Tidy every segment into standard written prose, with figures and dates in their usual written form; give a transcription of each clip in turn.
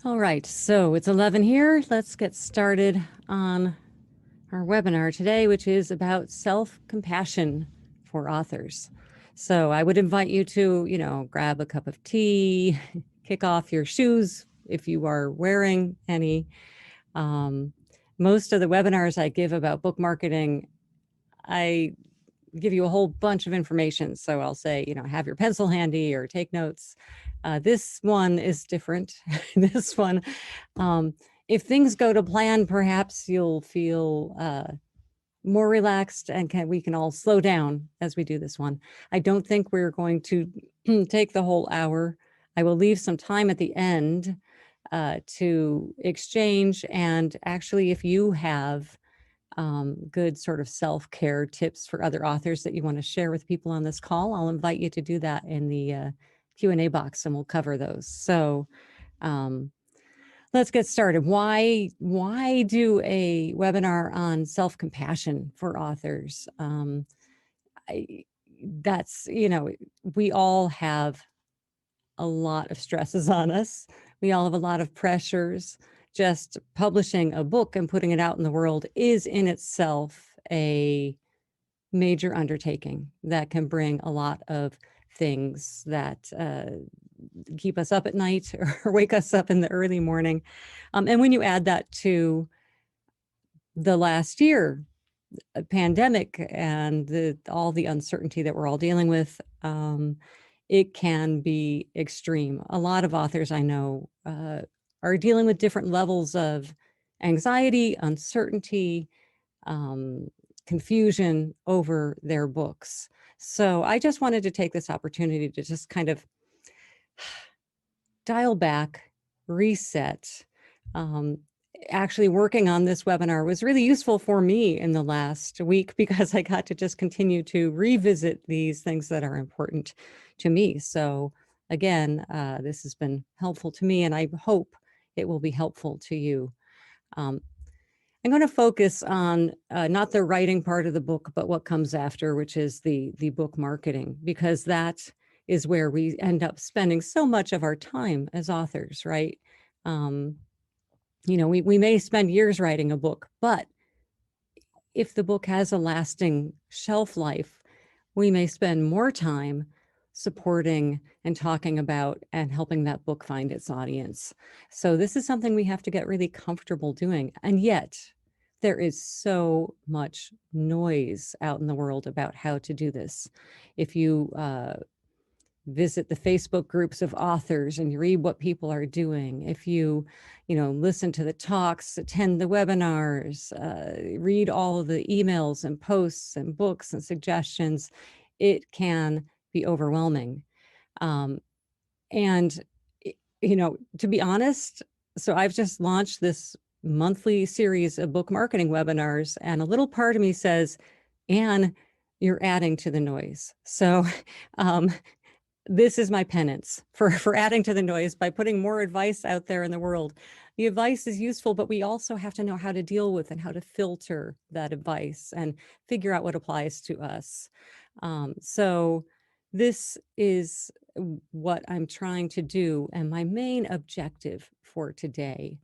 All right, so it's 11 here. Let's get started on our webinar today, which is about self-compassion for authors. So I would invite you to, grab a cup of tea, kick off your shoes if you are wearing any. Most of the webinars I give about book marketing, I give you a whole bunch of information. So I'll say, have your pencil handy or take notes. This one is different. This one, if things go to plan, perhaps you'll feel more relaxed and we can all slow down as we do this one. I don't think we're going to take the whole hour. I will leave some time at the end to exchange. And actually, if you have good sort of self-care tips for other authors that you want to share with people on this call, I'll invite you to do that in the Q&A box, and we'll cover those. So let's get started. Why do a webinar on self-compassion for authors? That's, we all have a lot of stresses on us. We all have a lot of pressures. Just publishing a book and putting it out in the world is in itself a major undertaking that can bring a lot of things that keep us up at night or wake us up in the early morning. And when you add that to the last year, a pandemic and all the uncertainty that we're all dealing with, it can be extreme. A lot of authors I know are dealing with different levels of anxiety, uncertainty, confusion over their books. So I just wanted to take this opportunity to just kind of dial back, reset. Actually working on this webinar was really useful for me in the last week because I got to just continue to revisit these things that are important to me. So again, this has been helpful to me, and I hope it will be helpful to you. I'm going to focus on not the writing part of the book, but what comes after, which is the book marketing, because that is where we end up spending so much of our time as authors, right? We may spend years writing a book, but if the book has a lasting shelf life, we may spend more time supporting and talking about and helping that book find its audience. So this is something we have to get really comfortable doing. And yet there is so much noise out in the world about how to do this. If you visit the Facebook groups of authors and you read what people are doing, if you listen to the talks, attend the webinars, read all of the emails and posts and books and suggestions, it can be overwhelming. And to be honest, so I've just launched this monthly series of book marketing webinars, and a little part of me says, Anne, you're adding to the noise. So this is my penance for adding to the noise by putting more advice out there in the world. The advice is useful, but we also have to know how to deal with and how to filter that advice and figure out what applies to us. So this is what I'm trying to do. And my main objective for today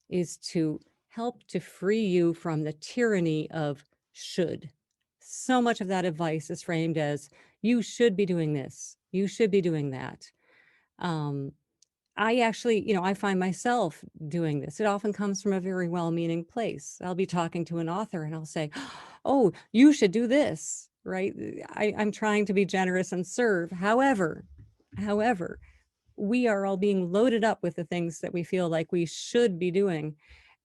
is to help to free you from the tyranny of should. So much of that advice is framed as, you should be doing this, you should be doing that. I actually, I find myself doing this. It often comes from a very well-meaning place. I'll be talking to an author and I'll say, oh, you should do this, right? I'm trying to be generous and serve. However, we are all being loaded up with the things that we feel like we should be doing.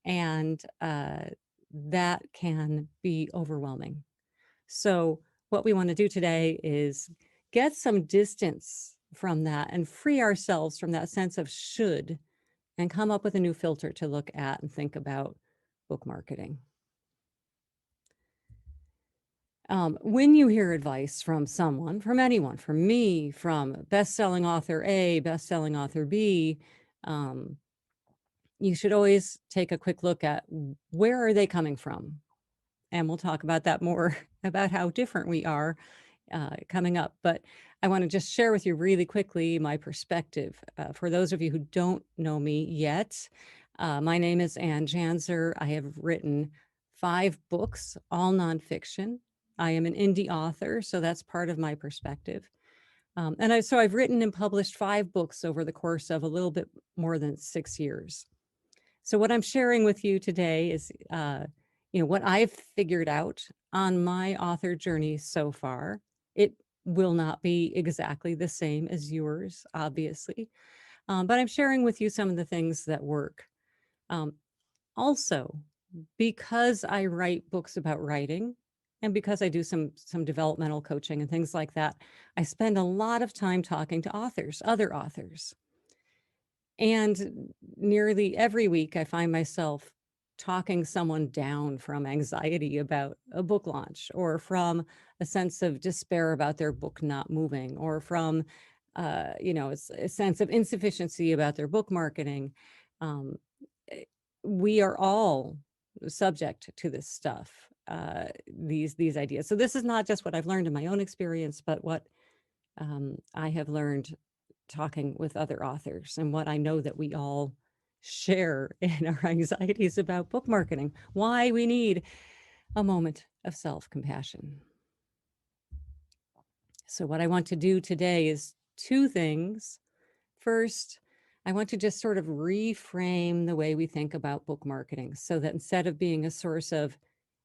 And that can be overwhelming. So what we want to do today is get some distance from that and free ourselves from that sense of should, and come up with a new filter to look at and think about book marketing. When you hear advice from someone, from anyone, from me, from best-selling author A, best-selling author B, you should always take a quick look at where are they coming from? And we'll talk about that more, about how different we are coming up. But I want to just share with you really quickly my perspective. For those of you who don't know me yet, my name is Ann Janzer. I have written 5 books, all nonfiction. I am an indie author, so that's part of my perspective. So I've written and published 5 books over the course of a little bit more than 6 years. So what I'm sharing with you today is, what I've figured out on my author journey so far. It will not be exactly the same as yours, obviously, but I'm sharing with you some of the things that work. Um, Also, because I write books about writing, and because I do some developmental coaching and things like that, I spend a lot of time talking to authors, other authors. And nearly every week, I find myself talking someone down from anxiety about a book launch, or from a sense of despair about their book not moving, or from, a sense of insufficiency about their book marketing. Um, eh, we are all subject to this stuff, these ideas. So this is not just what I've learned in my own experience, but what I have learned talking with other authors, and what I know that we all share in our anxieties about book marketing, why we need a moment of self-compassion. So what I want to do today is 2 things. First, I want to just sort of reframe the way we think about book marketing, so that instead of being a source of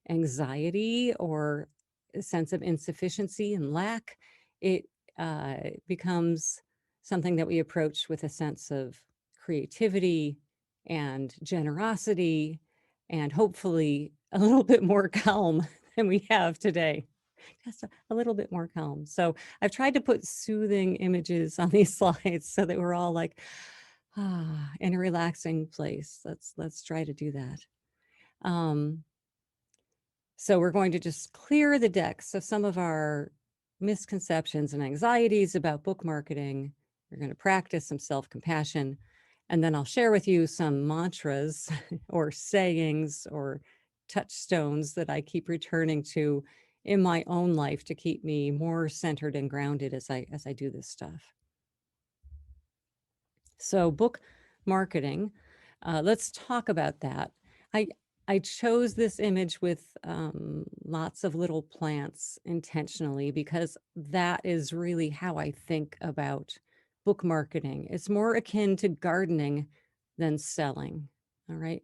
anxiety or a sense of insufficiency and lack, it becomes something that we approach with a sense of creativity and generosity, and hopefully a little bit more calm than we have today. Just a little bit more calm. So I've tried to put soothing images on these slides so that we're all like, in a relaxing place. Let's try to do that. So we're going to just clear the decks of some of our misconceptions and anxieties about book marketing. We're going to practice some self-compassion, and then I'll share with you some mantras or sayings or touchstones that I keep returning to in my own life to keep me more centered and grounded as I do this stuff. So book marketing, let's talk about that. I I chose this image with lots of little plants intentionally, because that is really how I think about book marketing. It's more akin to gardening than selling. All right.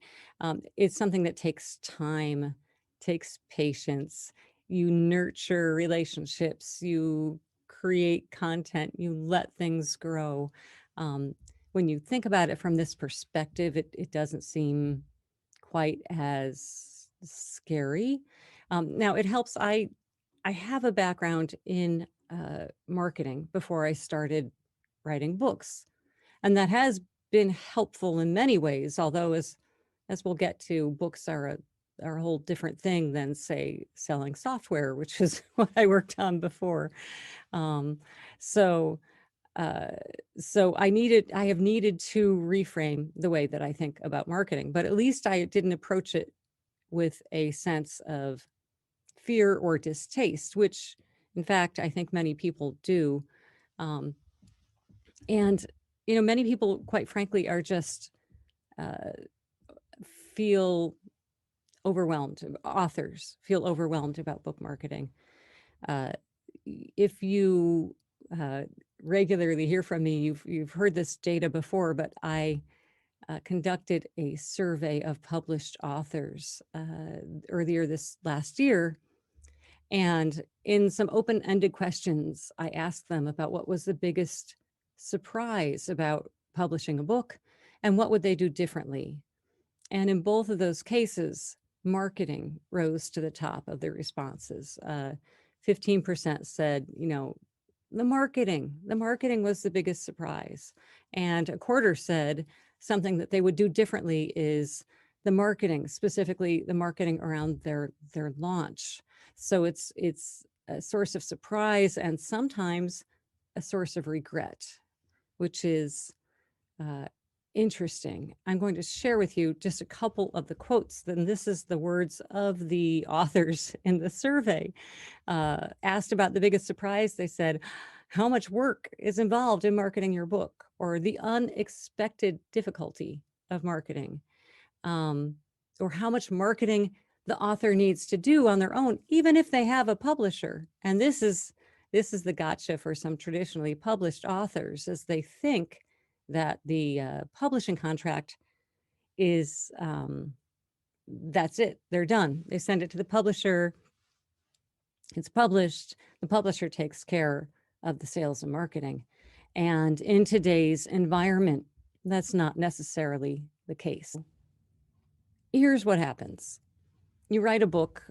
It's something that takes time, takes patience. You nurture relationships, you create content, you let things grow. Um, when you think about it from this perspective, it doesn't seem quite as scary. Now it helps. I have a background in marketing before I started writing books, and that has been helpful in many ways. Although, as we'll get to, books are a whole different thing than, say, selling software, which is what I worked on before. Um, so uh, so I have needed to reframe the way that I think about marketing, but at least I didn't approach it with a sense of fear or distaste, which in fact I think many people do. Um, and many people, quite frankly, are just uh, feel overwhelmed. Authors feel overwhelmed about book marketing. Uh, if you uh, regularly hear from me, you've heard this data before, but I conducted a survey of published authors earlier this last year. And in some open-ended questions, I asked them about what was the biggest surprise about publishing a book, and what would they do differently. And in both of those cases, marketing rose to the top of their responses. 15% said, the marketing was the biggest surprise. And a quarter said something that they would do differently is the marketing, specifically the marketing around their launch. So it's a source of surprise and sometimes a source of regret, which is uh, interesting. I'm going to share with you just a couple of the quotes. Then this is the words of the authors in the survey. Asked about the biggest surprise, they said, how much work is involved in marketing your book, or the unexpected difficulty of marketing, um, or how much marketing the author needs to do on their own, even if they have a publisher. And this is the gotcha for some traditionally published authors, as they think that the publishing contract is that's it. They're done. They send it to the publisher. It's published. The publisher takes care of the sales and marketing. And in today's environment, that's not necessarily the case. Here's what happens. You write a book.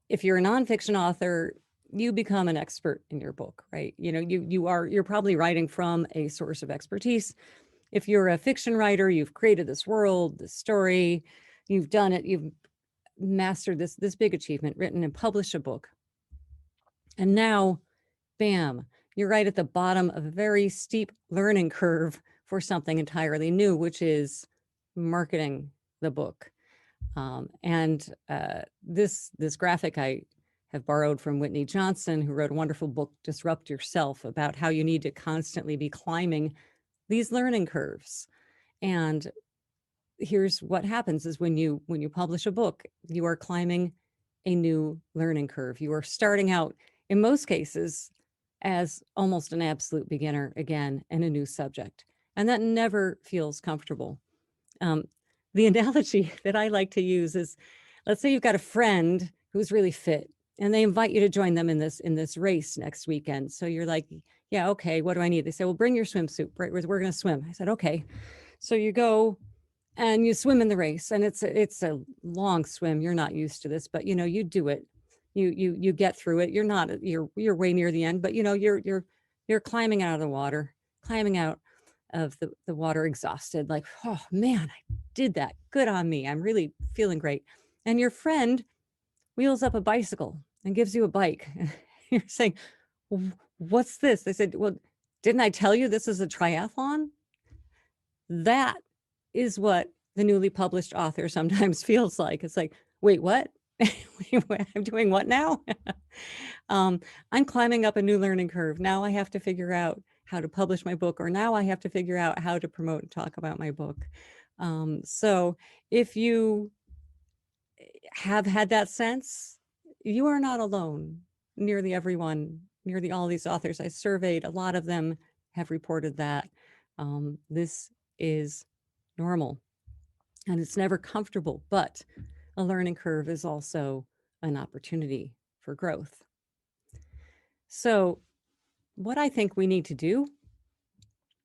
If you're a nonfiction author, you become an expert in your book, right? You're probably writing from a source of expertise. If you're a fiction writer, you've created this world, this story, you've done it, you've mastered this big achievement, written and published a book. And now, bam, you're right at the bottom of a very steep learning curve for something entirely new, which is marketing the book. This graphic I have borrowed from Whitney Johnson, who wrote a wonderful book, Disrupt Yourself, about how you need to constantly be climbing these learning curves. And here's what happens is when you publish a book, you are climbing a new learning curve. You are starting out, in most cases, as almost an absolute beginner again in a new subject. And that never feels comfortable. The analogy that I like to use is, let's say you've got a friend who's really fit and they invite you to join them in this race next weekend. So you're like, yeah, okay, what do I need? They say, well, bring your swimsuit. Right, we're going to swim. I said, okay. So you go and you swim in the race, and it's a long swim. You're not used to this, but you do it. You get through it. You're way near the end, but you're climbing out of the water, climbing out of the water exhausted, like, oh man, I did that. Good on me. I'm really feeling great. And your friend wheels up a bicycle and gives you a bike. You're saying, what's this? They said, well, didn't I tell you this is a triathlon? That is what the newly published author sometimes feels like. It's like, wait, what? I'm doing what now? I'm climbing up a new learning curve. Now I have to figure out how to publish my book, or now I have to figure out how to promote and talk about my book. So if you have had that sense, you are not alone. Nearly all these authors I surveyed, a lot of them have reported that this is normal, and it's never comfortable, but a learning curve is also an opportunity for growth. So what I think we need to do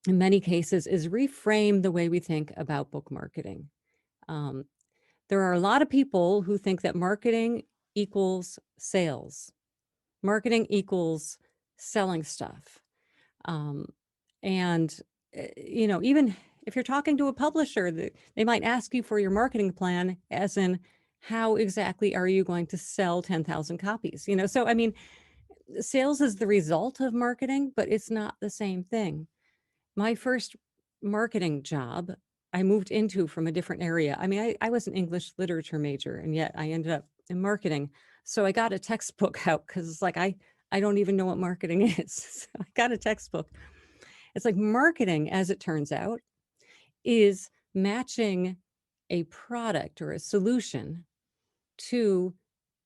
in many cases is reframe the way we think about book marketing. There are a lot of people who think that marketing equals sales. Marketing equals selling stuff. And even if you're talking to a publisher, they might ask you for your marketing plan, as in, how exactly are you going to sell 10,000 copies? So I mean, sales is the result of marketing, but it's not the same thing. My first marketing job I moved into from a different area. I mean, I was an English literature major, and yet I ended up in marketing. So I got a textbook out because it's like, I don't even know what marketing is. So I got a textbook. It's like marketing, as it turns out, is matching a product or a solution to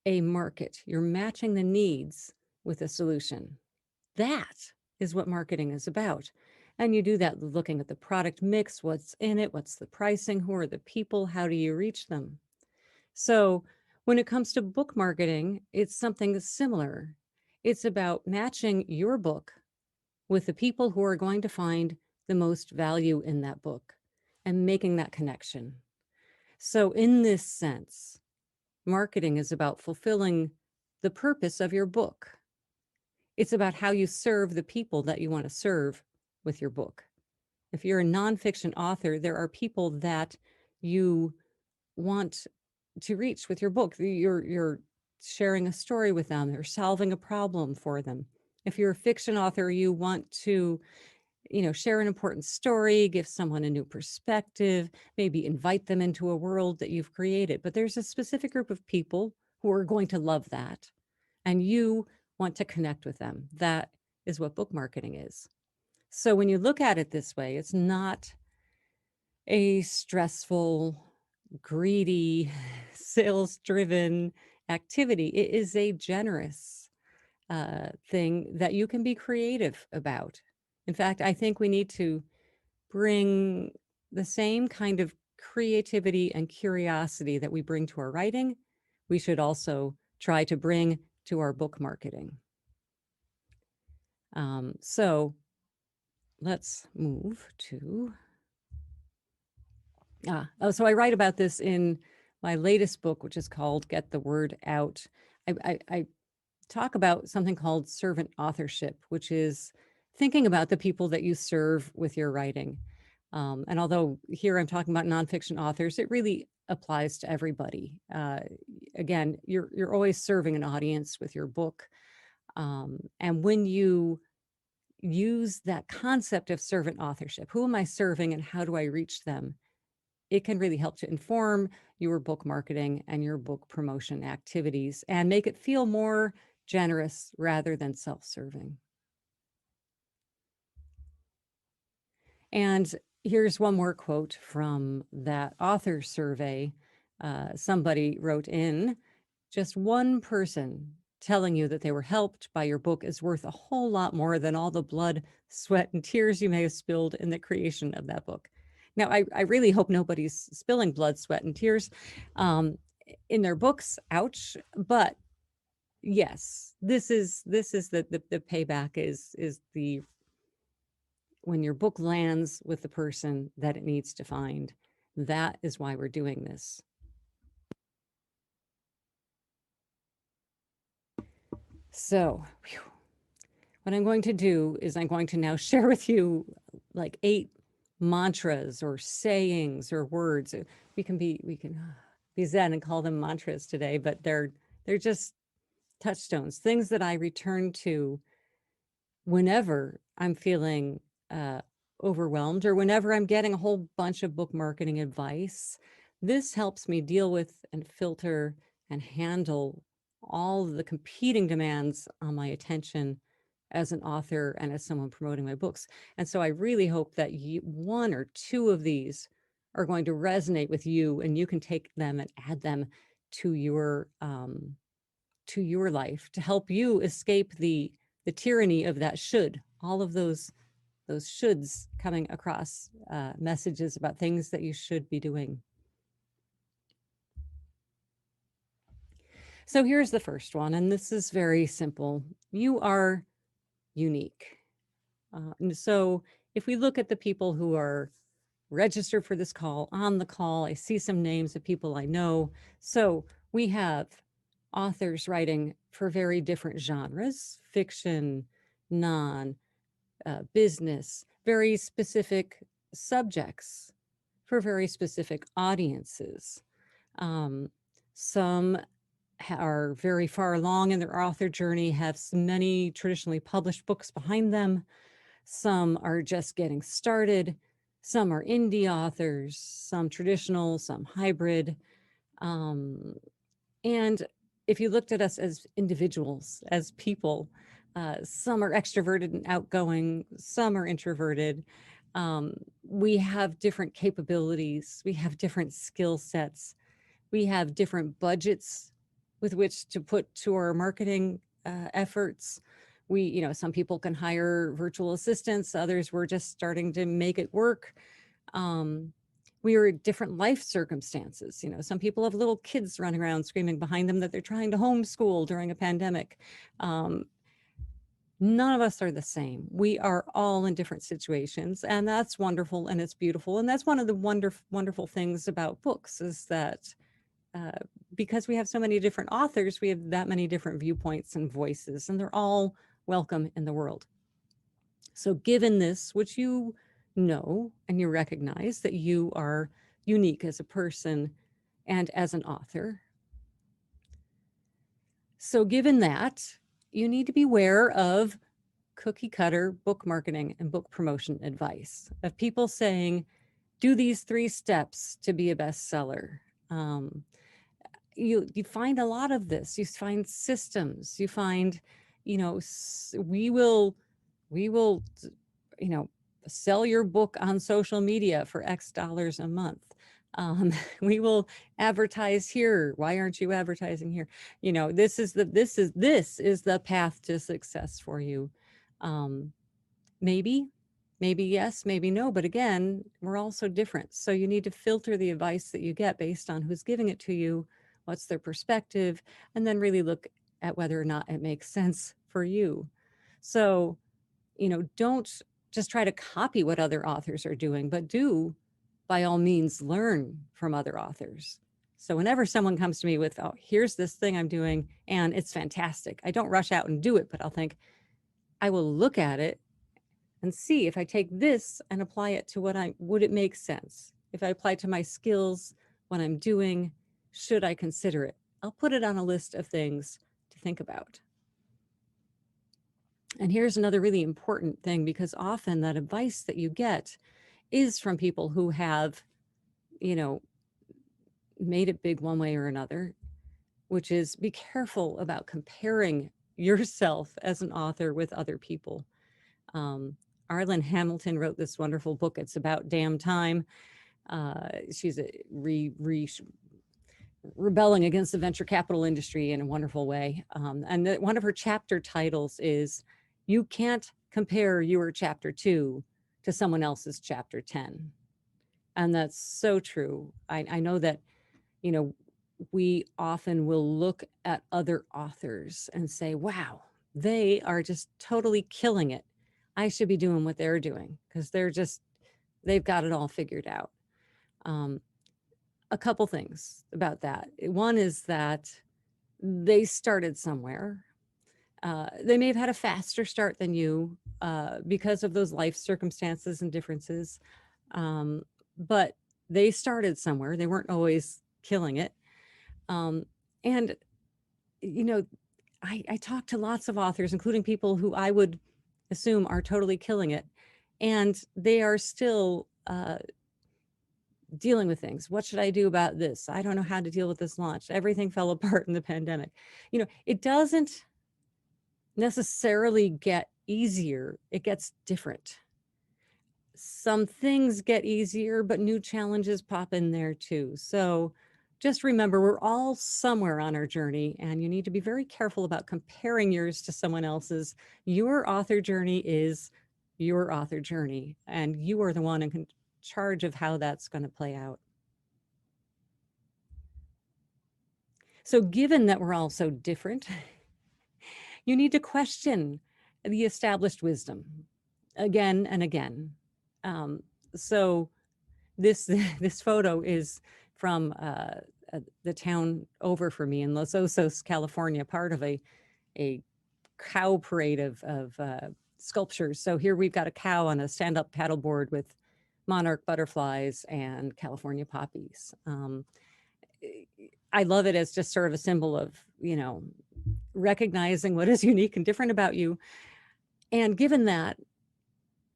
a market. You're matching the needs with a solution. That is what marketing is about. And you do that looking at the product mix, what's in it, what's the pricing, who are the people, how do you reach them? So when it comes to book marketing, it's something similar. It's about matching your book with the people who are going to find the most value in that book and making that connection. So in this sense, marketing is about fulfilling the purpose of your book. It's about how you serve the people that you want to serve with your book. If you're a nonfiction author, there are people that you want to reach with your book. You're sharing a story with them, or solving a problem for them. If you're a fiction author, you want to share an important story, give someone a new perspective, maybe invite them into a world that you've created. But there's a specific group of people who are going to love that, and you want to connect with them. That is what book marketing is. So when you look at it this way, it's not a stressful, greedy, sales driven activity. It is a generous thing that you can be creative about. In fact, I think we need to bring the same kind of creativity and curiosity that we bring to our writing, we should also try to bring to our book marketing. So let's move to, so I write about this in my latest book, which is called Get the Word Out. I talk about something called servant authorship, which is thinking about the people that you serve with your writing. And although here I'm talking about nonfiction authors, it really applies to everybody. Again, you're always serving an audience with your book. And when you use that concept of servant authorship, who am I serving and how do I reach them? It can really help to inform your book marketing and your book promotion activities and make it feel more generous rather than self-serving. And here's one more quote from that author survey. Somebody wrote in, just one person telling you that they were helped by your book is worth a whole lot more than all the blood, sweat, and tears you may have spilled in the creation of that book. Now, I really hope nobody's spilling blood, sweat, and tears in their books. Ouch. But yes, this is the payback is the when your book lands with the person that it needs to find. That is why we're doing this. So, what I'm going to do is I'm going to now share with you like 8 mantras or sayings or words. We can be zen and call them mantras today, but they're just touchstones, things that I return to whenever I'm feeling overwhelmed or whenever I'm getting a whole bunch of book marketing advice. This helps me deal with and filter and handle all the competing demands on my attention as an author and as someone promoting my books. And so I really hope that one or two of these are going to resonate with you, and you can take them and add them to your life to help you escape the tyranny of that should. All of those shoulds coming across messages about things that you should be doing. So here's the first one, and this is very simple. You are unique. And so if we look at the people who are registered for this call, on the call, I see some names of people I know. So we have authors writing for very different genres, fiction, non, business, very specific subjects for very specific audiences. Some are very far along in their author journey, have many traditionally published books behind them. Some are just getting started. Some are indie authors, some traditional, some hybrid. And if you looked at us as individuals, as people, some are extroverted and outgoing, some are introverted. We have different capabilities, we have different skill sets, we have different budgets with which to put to our marketing efforts. Some people can hire virtual assistants, others were just starting to make it work. We are in different life circumstances. Some people have little kids running around screaming behind them that they're trying to homeschool during a pandemic. None of us are the same. We are all in different situations, and that's wonderful and it's beautiful. And that's one of the wonderful things about books is that because we have so many different authors, we have that many different viewpoints and voices, and they're all welcome in the world. So given this, which you know and you recognize that you are unique as a person and as an author. So given that, you need to be aware of cookie cutter book marketing and book promotion advice of people saying, do these 3 steps to be a bestseller. Um, you find a lot of this. You find systems. You find, we will, you know, sell your book on social media for X dollars a month. We will advertise here. Why aren't you advertising here? This is the path to success for you. Um, maybe, maybe yes, maybe no. But again, we're all so different. So you need to filter the advice that you get based on who's giving it to you, what's their perspective, and then really look at whether or not it makes sense for you. So, don't just try to copy what other authors are doing, but do by all means learn from other authors. So whenever someone comes to me with, oh, here's this thing I'm doing and it's fantastic, I don't rush out and do it, but I'll think, I will look at it and see if I take this and apply it to would it make sense? If I apply it to my skills, what I'm doing, should I consider it? I'll put it on a list of things to think about. And here's another really important thing, because often that advice that you get is from people who have, you know, made it big one way or another, which is be careful about comparing yourself as an author with other people. Arlen Hamilton wrote this wonderful book. It's about damn time. She's rebelling against the venture capital industry in a wonderful way. And one of her chapter titles is, "You can't compare your chapter 2 to someone else's chapter 10." And that's so true. I know that, we often will look at other authors and say, wow, they are just totally killing it. I should be doing what they're doing because they've got it all figured out. A couple things about that. One is that they started somewhere. They may have had a faster start than you because of those life circumstances and differences. But they started somewhere. They weren't always killing it. And, you know, I talk to lots of authors, including people who I would assume are totally killing it. And they are still dealing with things. What should I do about this? I don't know how to deal with this launch. Everything fell apart in the pandemic. It doesn't necessarily get easier, it gets different. Some things get easier, but new challenges pop in there too. So just remember, we're all somewhere on our journey, and you need to be very careful about comparing yours to someone else's. Your author journey is your author journey, and you are the one in charge of how that's going to play out. So given that we're all so different, you need to question the established wisdom again and again. So this this photo is from the town over for me in Los Osos, California, part of a cow parade of sculptures. So here we've got a cow on a stand-up paddleboard with monarch butterflies and California poppies. I love it as just sort of a symbol of, recognizing what is unique and different about you. And given that,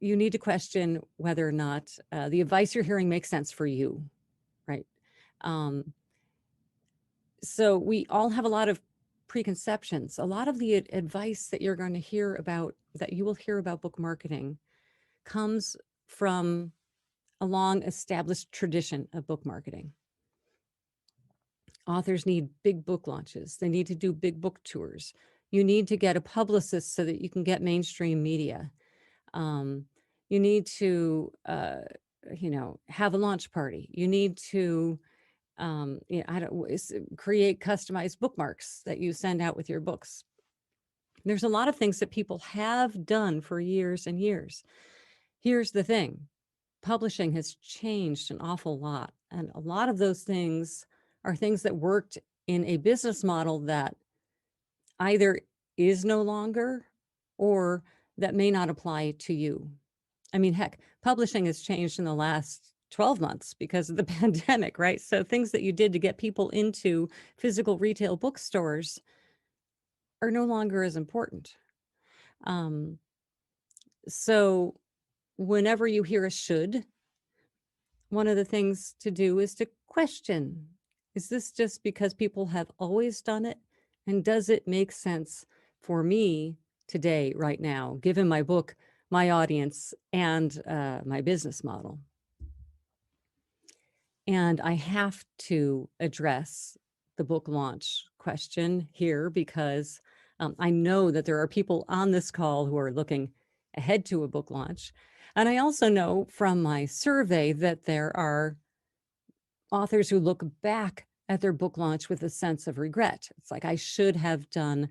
you need to question whether or not the advice you're hearing makes sense for you, right? So we all have a lot of preconceptions. A lot of the advice that you're going to hear about, that you will hear about book marketing, comes from a long established tradition of book marketing. Authors need big book launches. They need to do big book tours. You need to get a publicist so that you can get mainstream media. You need to, have a launch party. You need to, create customized bookmarks that you send out with your books. There's a lot of things that people have done for years and years. Here's the thing. Publishing has changed an awful lot. And a lot of those things are things that worked in a business model that either is no longer or that may not apply to you. I mean, heck, publishing has changed in the last 12 months because of the pandemic, right? So things that you did to get people into physical retail bookstores are no longer as important. So whenever you hear a should, one of the things to do is to question, is this just because people have always done it? And does it make sense for me today, right now, given my book, my audience, and my business model? And I have to address the book launch question here because I know that there are people on this call who are looking ahead to a book launch. And I also know from my survey that there are authors who look back at their book launch with a sense of regret. It's like, I should have done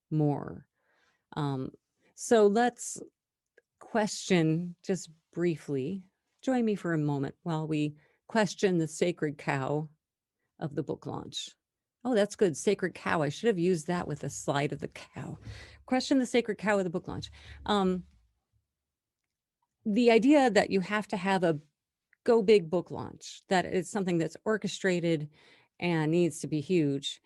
more. Um, so let's question just briefly. Join me for a moment while we question the sacred cow of the book launch. Oh, that's good. Sacred cow. I should have used that with a slide of the cow. Question the sacred cow of the book launch. The idea that you have to have a go big book launch, that it's something that's orchestrated and needs to be huge,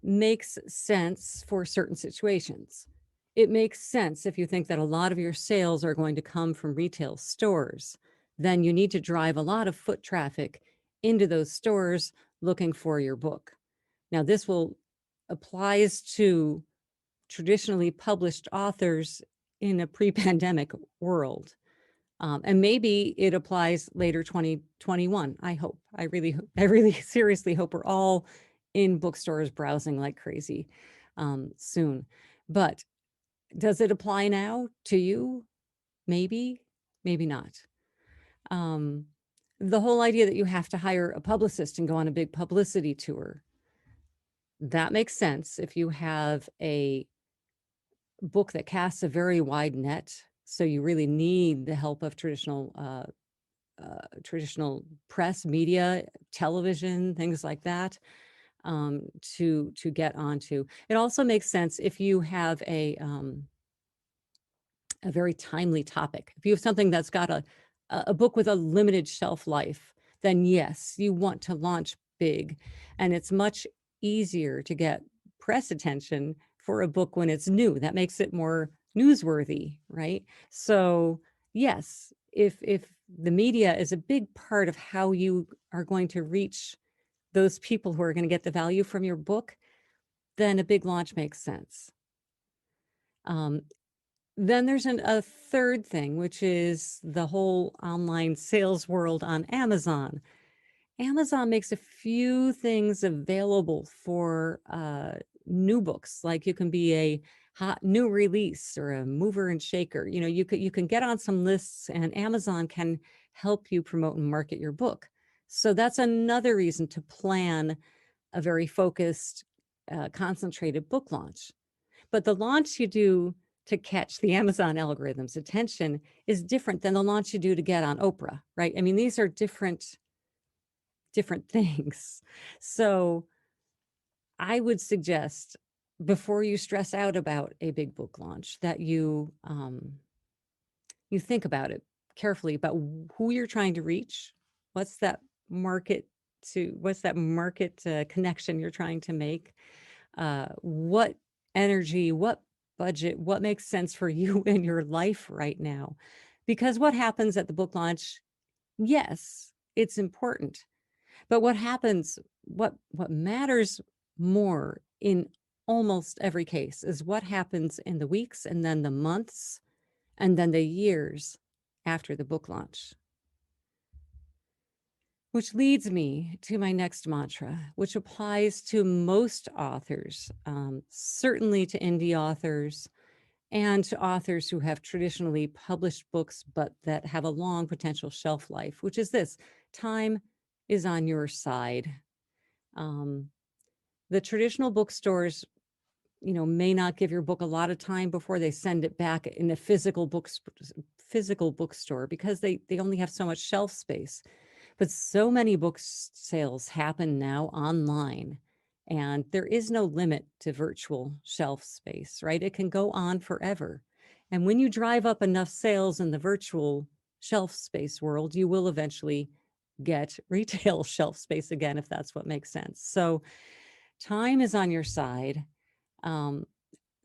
makes sense for certain situations. It makes sense if you think that a lot of your sales are going to come from retail stores. Then you need to drive a lot of foot traffic into those stores looking for your book. Now, this will applies to traditionally published authors in a pre-pandemic world. And maybe it applies later 2021. I hope. I really seriously hope we're all in bookstores browsing like crazy soon. But does it apply now to you? Maybe, maybe not. The whole idea that you have to hire a publicist and go on a big publicity tour, that makes sense if you have a book that casts a very wide net. So you really need the help of traditional press, media, television, things like that, to get onto. It also makes sense if you have a very timely topic. If you have something that's got a book with a limited shelf life, then yes, you want to launch big, and it's much easier to get press attention for a book when it's new. That makes it more newsworthy, right? So yes, if the media is a big part of how you are going to reach those people who are going to get the value from your book, then a big launch makes sense. Then there's a third thing, which is the whole online sales world on Amazon. Amazon makes a few things available for new books, like you can be a hot new release or a mover and shaker. You know, you can get on some lists, and Amazon can help you promote and market your book. So that's another reason to plan a very focused, concentrated book launch. But the launch you do to catch the Amazon algorithm's attention is different than the launch you do to get on Oprah, right? I mean, these are different things. So I would suggest, before you stress out about a big book launch, that you think about it carefully about who you're trying to reach. What's that market connection you're trying to make? What energy, what budget, what makes sense for you in your life right now? Because what happens at the book launch, yes, it's important. But what matters more in almost every case is what happens in the weeks and then the months and then the years after the book launch. Which leads me to my next mantra, which applies to most authors, certainly to indie authors and to authors who have traditionally published books, but that have a long potential shelf life, which is this: time is on your side. The traditional bookstores, may not give your book a lot of time before they send it back in a physical bookstore because they only have so much shelf space. But so many book sales happen now online, and there is no limit to virtual shelf space, right? It can go on forever. And when you drive up enough sales in the virtual shelf space world, you will eventually get retail shelf space again, if that's what makes sense. So time is on your side. Um,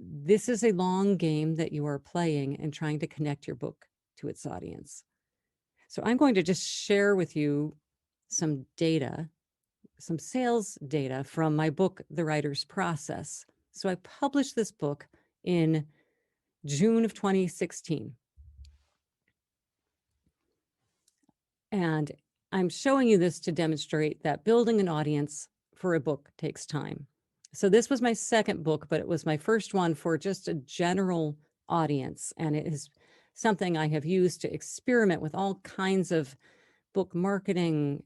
this is a long game that you are playing and trying to connect your book to its audience. So I'm going to just share with you some data, some sales data from my book, The Writer's Process. So I published this book in June of 2016. And I'm showing you this to demonstrate that building an audience for a book takes time. So this was my second book, but it was my first one for just a general audience. And it is something I have used to experiment with all kinds of book marketing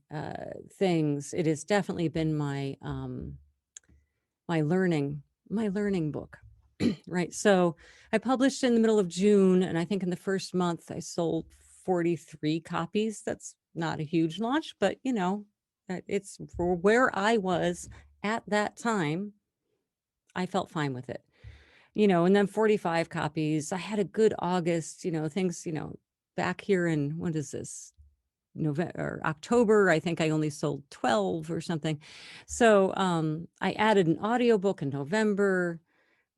things. It has definitely been my my learning book. Right. So I published in the middle of June, and I think in the first month I sold 43 copies. That's not a huge launch, but it's for where I was at that time. I felt fine with it. And then 45 copies. I had a good August, things, back here in, what is this? November or October, I think I only sold 12 or something. So I added an audiobook in November.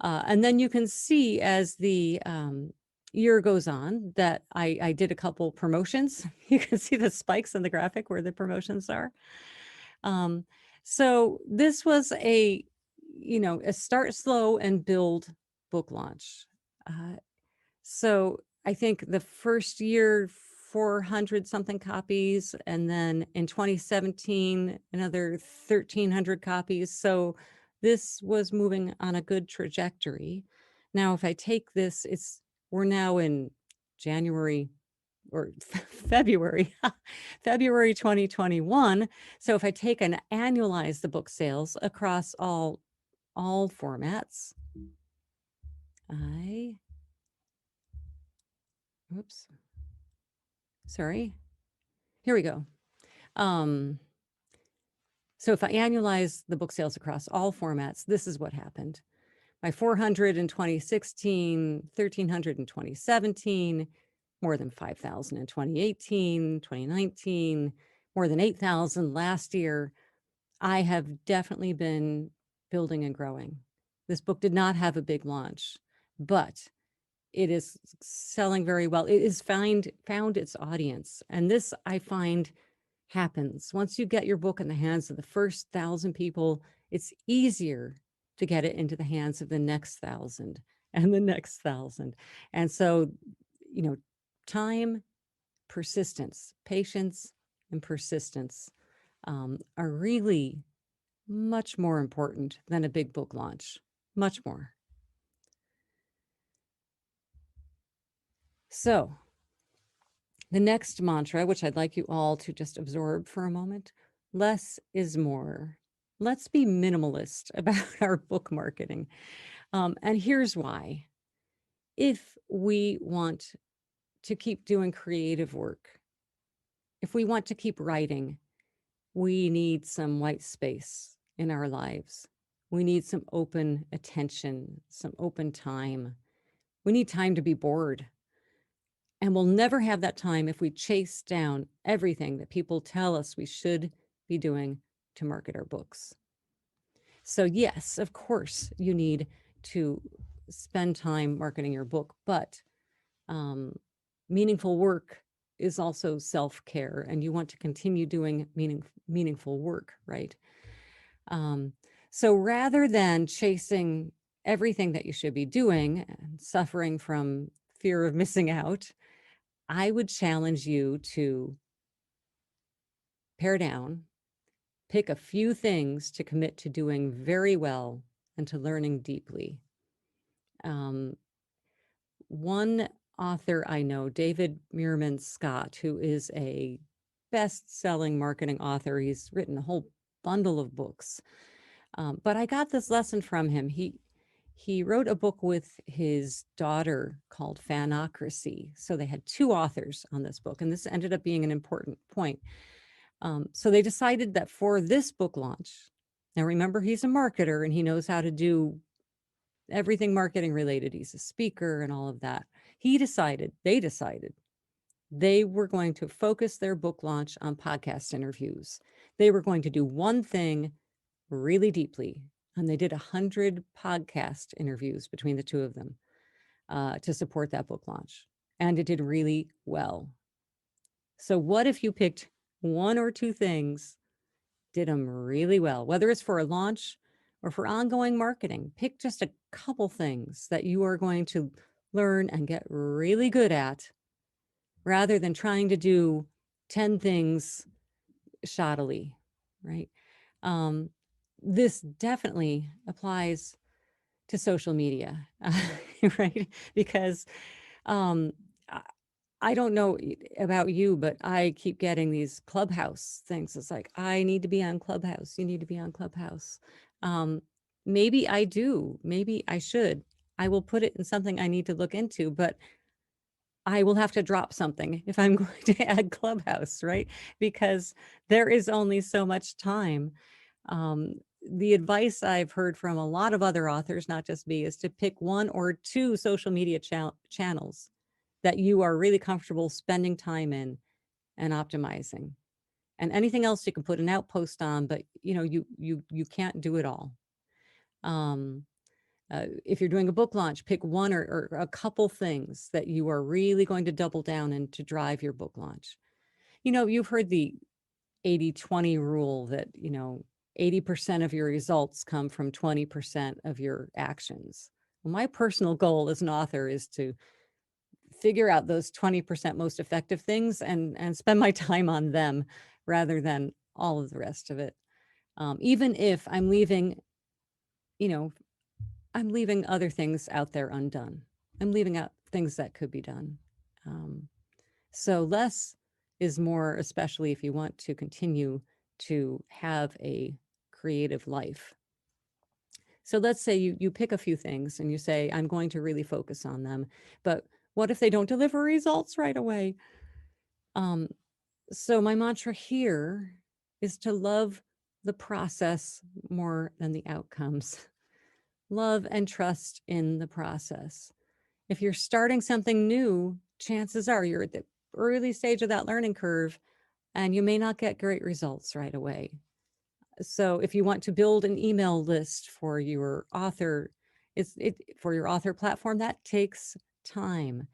And then you can see as the year goes on that I did a couple promotions. You can see the spikes in the graphic where the promotions are. So this was a start slow and build book launch. So I think the first year, 400 something copies, and then in 2017, another 1,300 copies. So this was moving on a good trajectory. Now, if I take this, we're now in January or February, February 2021. So if I take and annualize the book sales across all formats, oops, sorry, here we go. So if I annualize the book sales across all formats, this is what happened. My 400 in 2016, 1,300 in 2017, more than 5,000 in 2018, 2019, more than 8,000 last year. I have definitely been building and growing. This book did not have a big launch, but it is selling very well. It has found its audience. And this, I find, happens once you get your book in the hands of the first 1,000 people. It's easier to get it into the hands of the next 1,000 and the next 1,000. And so, time, persistence, patience, and persistence are really much more important than a big book launch, much more. So the next mantra, which I'd like you all to just absorb for a moment, less is more. Let's be minimalist about our book marketing. And here's why. If we want to keep doing creative work, if we want to keep writing, we need some white space in our lives. We need some open attention, some open time. We need time to be bored. And we'll never have that time if we chase down everything that people tell us we should be doing to market our books. So yes, of course, you need to spend time marketing your book, but meaningful work is also self-care, and you want to continue doing meaningful work, right? So rather than chasing everything that you should be doing and suffering from fear of missing out, I would challenge you to pare down, pick a few things to commit to doing very well and to learning deeply. One author I know, David Meerman Scott, who is a best-selling marketing author. He's written a whole bundle of books. But I got this lesson from him. He wrote a book with his daughter called Fanocracy. So they had two authors on this book, and this ended up being an important point. So they decided that for this book launch, now remember, he's a marketer and he knows how to do everything marketing related. He's a speaker and all of that. They decided they were going to focus their book launch on podcast interviews. They were going to do one thing really deeply And they did 100 podcast interviews between the two of them to support that book launch. And it did really well. So what if you picked one or two things, did them really well, whether it's for a launch or for ongoing marketing? Pick just a couple things that you are going to learn and get really good at, rather than trying to do 10 things shoddily, right? Um, this definitely applies to social media, right? Because um, I I don't know about you, but I keep getting these Clubhouse things. It's like, I need to be on Clubhouse. You need to be on Clubhouse. Um, maybe I do. Maybe I should. I will put it in something I need to look into, but I will have to drop something if I'm going to add Clubhouse, right? Because there is only so much time. Um, the advice I've heard from a lot of other authors, not just me, is to pick one or two social media channels that you are really comfortable spending time in and optimizing. And anything else you can put an outpost on, but you can't do it all. Um, if you're doing a book launch, pick one or a couple things that you are really going to double down in to drive your book launch. You've heard the 80-20 rule that, 80% of your results come from 20% of your actions. Well, my personal goal as an author is to figure out those 20% most effective things and spend my time on them rather than all of the rest of it. Even if you know, I'm leaving other things out there undone. I'm leaving out things that could be done. Um, so less is more, especially if you want to continue to have a creative life. So let's say you pick a few things and you say, I'm going to really focus on them. But what if they don't deliver results right away? Um, so my mantra here is to love the process more than the outcomes. Love and trust in the process. If you're starting something new, chances are you're at the early stage of that learning curve and you may not get great results right away. So if you want to build an email list for your author, for your author platform, that takes time.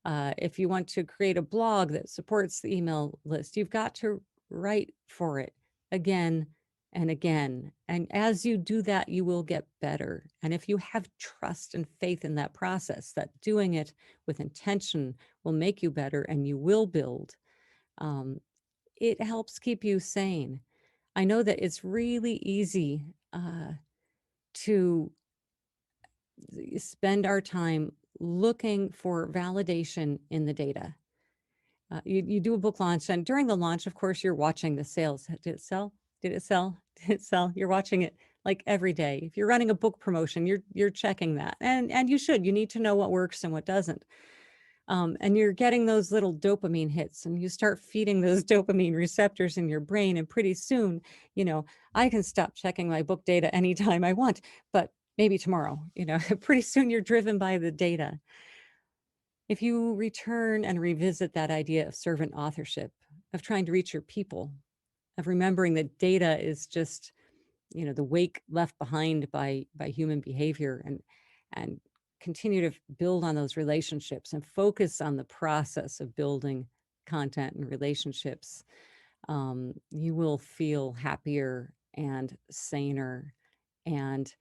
If you want to create a blog that supports the email list, you've got to write for it again and again. And as you do that, you will get better. And if you have trust and faith in that process, that doing it with intention will make you better and you will build, um, it helps keep you sane. I know that it's really easy to spend our time looking for validation in the data. You do a book launch, and during the launch, of course, you're watching the sales. Did it sell? Did it sell? Did it sell? You're watching it like every day. If you're running a book promotion, you're checking that, and you should. You need to know what works and what doesn't. And you're getting those little dopamine hits, and you start feeding those dopamine receptors in your brain, and pretty soon, I can stop checking my book data anytime I want, but maybe tomorrow. Pretty soon you're driven by the data. If you return and revisit that idea of servant authorship, of trying to reach your people, of remembering that data is just, the wake left behind by human behavior, and continue to build on those relationships and focus on the process of building content and relationships, you will feel happier and saner. And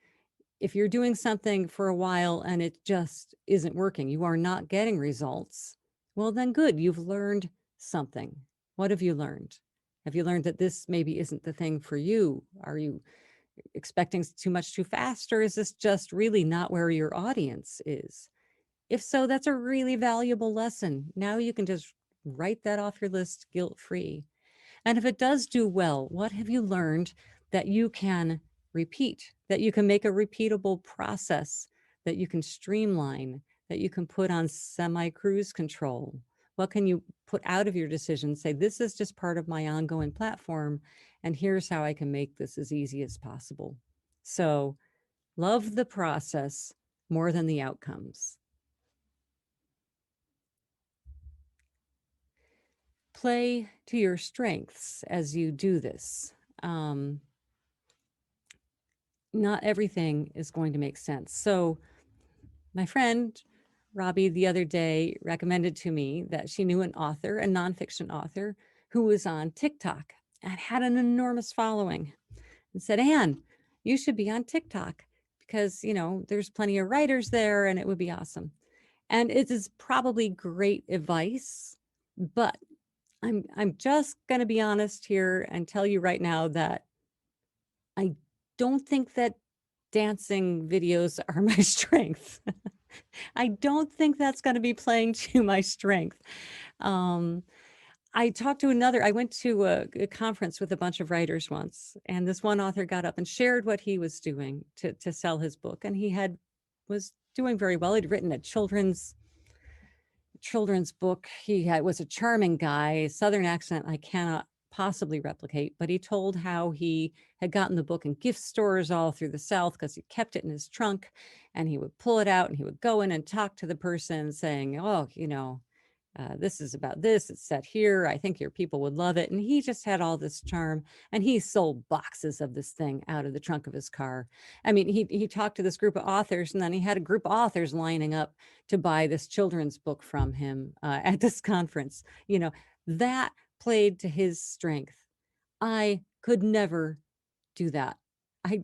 if you're doing something for a while and it just isn't working, you are not getting results, well, then good, you've learned something. What have you learned? Have you learned that this maybe isn't the thing for you? Are you expecting too much too fast, or is this just really not where your audience is? If so, that's a really valuable lesson. Now you can just write that off your list guilt-free. And if it does do well, what have you learned that you can repeat, that you can make a repeatable process, that you can streamline, that you can put on semi-cruise control? What can you put out of your decision? Say, this is just part of my ongoing platform, and here's how I can make this as easy as possible. So love the process more than the outcomes. Play to your strengths as you do this. not everything is going to make sense. So my friend Robbie the other day recommended to me that she knew an author, a nonfiction author, who was on TikTok and had an enormous following, and said, Anne, you should be on TikTok because, there's plenty of writers there and it would be awesome. And it is probably great advice, but I'm just going to be honest here and tell you right now that I don't think that dancing videos are my strength. I don't think that's going to be playing to my strength. Um, I went to a conference with a bunch of writers once, and this one author got up and shared what he was doing to sell his book. And was doing very well. He'd written a children's book. Was a charming guy, Southern accent I cannot possibly replicate, but he told how he had gotten the book in gift stores all through the South because he kept it in his trunk, and he would pull it out and he would go in and talk to the person saying, oh, this is about this. It's set here. I think your people would love it. And he just had all this charm. And he sold boxes of this thing out of the trunk of his car. I mean, he talked to this group of authors, and then he had a group of authors lining up to buy this children's book from him at this conference. That played to his strength. I could never do that. I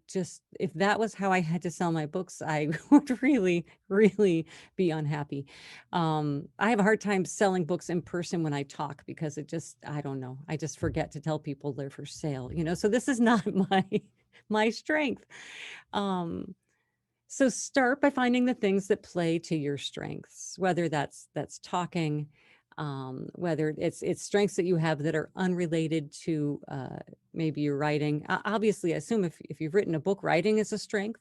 just, if that was how I had to sell my books, I would really, really be unhappy. I have a hard time selling books in person when I talk because I don't know. I just forget to tell people they're for sale, so this is not my strength. So start by finding the things that play to your strengths, whether that's talking, whether it's strengths that you have that are unrelated to maybe your writing. Obviously, I assume if you've written a book, writing is a strength.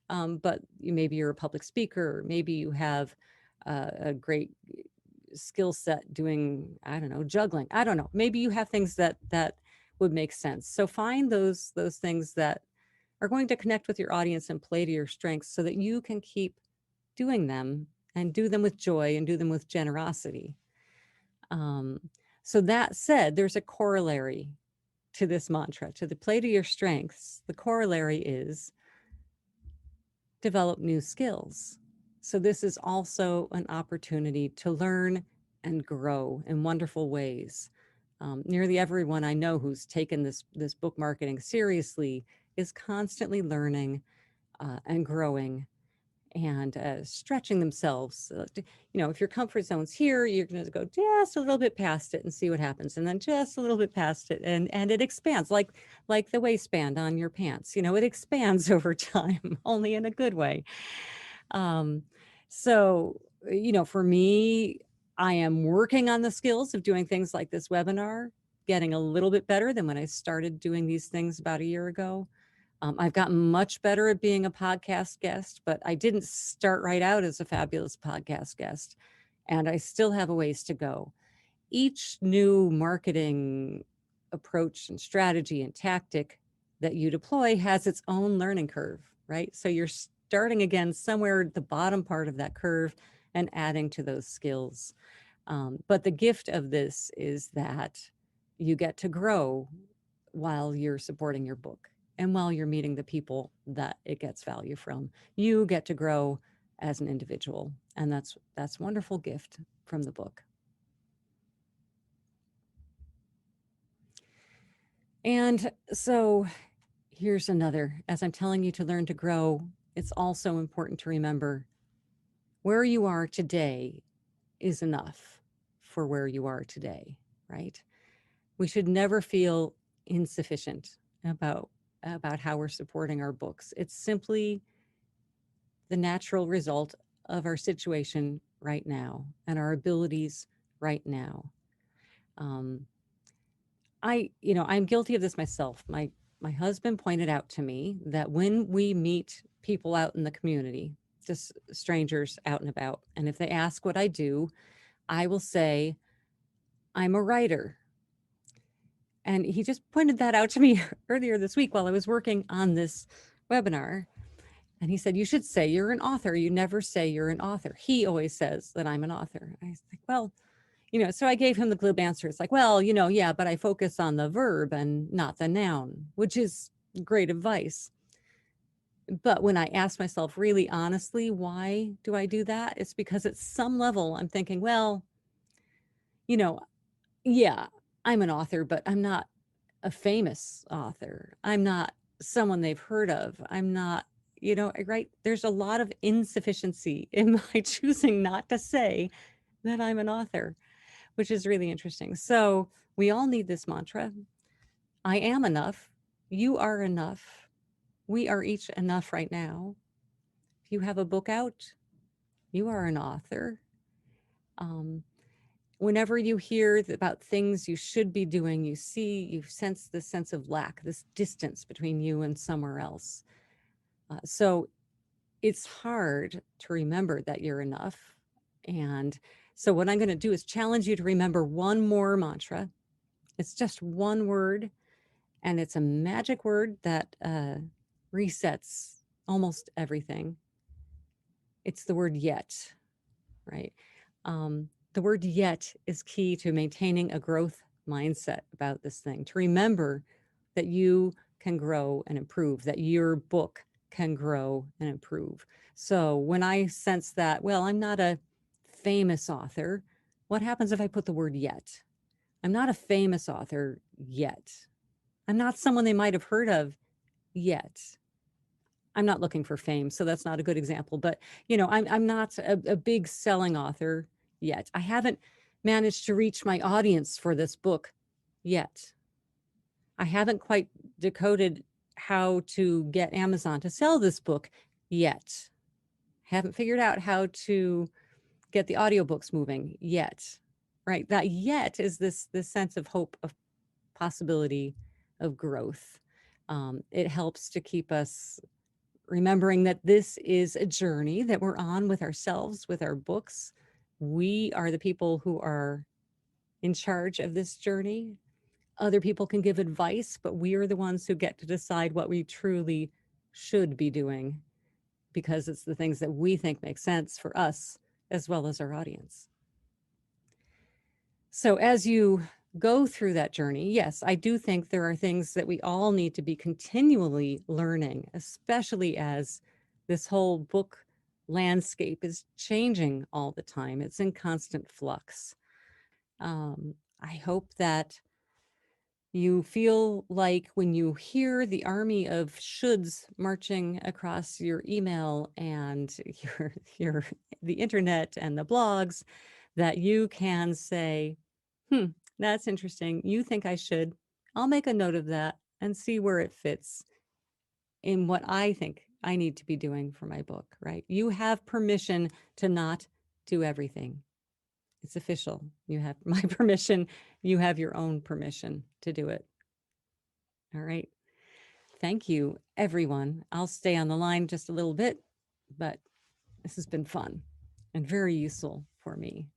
But maybe you're a public speaker, or maybe you have a great skill set doing, I don't know, juggling. I don't know. Maybe you have things that would make sense. So find those things that are going to connect with your audience and play to your strengths so that you can keep doing them and do them with joy and do them with generosity. Um, so that said, there's a corollary to this mantra, to the play to your strengths. The corollary is develop new skills. So this is also an opportunity to learn and grow in wonderful ways. Nearly everyone I know who's taken this book marketing seriously is constantly learning and growing and stretching themselves. If your comfort zone's here, you're going to go just a little bit past it and see what happens, and then just a little bit past it, and it expands like the waistband on your pants. It expands over time, only in a good way. So, for me, I am working on the skills of doing things like this webinar, getting a little bit better than when I started doing these things about a year ago. I've gotten much better at being a podcast guest, but I didn't start right out as a fabulous podcast guest, and I still have a ways to go. Each new marketing approach and strategy and tactic that you deploy has its own learning curve, right? So you're starting again somewhere at the bottom part of that curve and adding to those skills. But the gift of this is that you get to grow while you're supporting your book and while you're meeting the people that it gets value from. You get to grow as an individual, and that's a wonderful gift from the book. And so here's another, as I'm telling you to learn to grow, it's also important to remember where you are today is enough for where you are today, right? We should never feel insufficient about how we're supporting our books. It's simply the natural result of our situation right now and our abilities right now. I'm guilty of this myself. My husband pointed out to me that when we meet people out in the community, just strangers out and about, and if they ask what I do, I will say, I'm a writer. And he just pointed that out to me earlier this week while I was working on this webinar. And he said, you should say you're an author. You never say you're an author. He always says that I'm an author. I was like, well, so I gave him the glib answer. It's like, well, yeah, but I focus on the verb and not the noun, which is great advice. But when I ask myself really honestly, why do I do that? It's because at some level I'm thinking, well, you know, yeah, I'm an author, but I'm not a famous author. I'm not someone they've heard of. I'm not, right? There's a lot of insufficiency in my choosing not to say that I'm an author, which is really interesting. So we all need this mantra. I am enough. You are enough. We are each enough right now. If you have a book out, you are an author. Um, Whenever you hear about things you should be doing, you sense this sense of lack, this distance between you and somewhere else. So it's hard to remember that you're enough. And so what I'm going to do is challenge you to remember one more mantra. It's just one word, and it's a magic word that resets almost everything. It's the word yet, right? The word yet is key to maintaining a growth mindset about this thing, to remember that you can grow and improve, that your book can grow and improve. So when I sense that, well, I'm not a famous author, what happens if I put the word yet? I'm not a famous author yet. I'm not someone they might have heard of yet. I'm not looking for fame, so that's not a good example. But I'm not a big selling author yet. I haven't managed to reach my audience for this book yet. I haven't quite decoded how to get Amazon to sell this book yet. Haven't figured out how to get the audiobooks moving yet. Right? That yet is this sense of hope, of possibility, of growth. It helps to keep us remembering that this is a journey that we're on with ourselves, with our books. We are the people who are in charge of this journey. Other people can give advice, but we are the ones who get to decide what we truly should be doing because it's the things that we think make sense for us as well as our audience. So as you go through that journey, yes, I do think there are things that we all need to be continually learning, especially as this whole book landscape is changing all the time. It's in constant flux. I hope that you feel like when you hear the army of shoulds marching across your email and your the internet and the blogs, that you can say, that's interesting. You think I should. I'll make a note of that and see where it fits in what I think I need to be doing for my book, right? You have permission to not do everything. It's official. You have my permission. You have your own permission to do it. All right. Thank you, everyone. I'll stay on the line just a little bit, but this has been fun and very useful for me.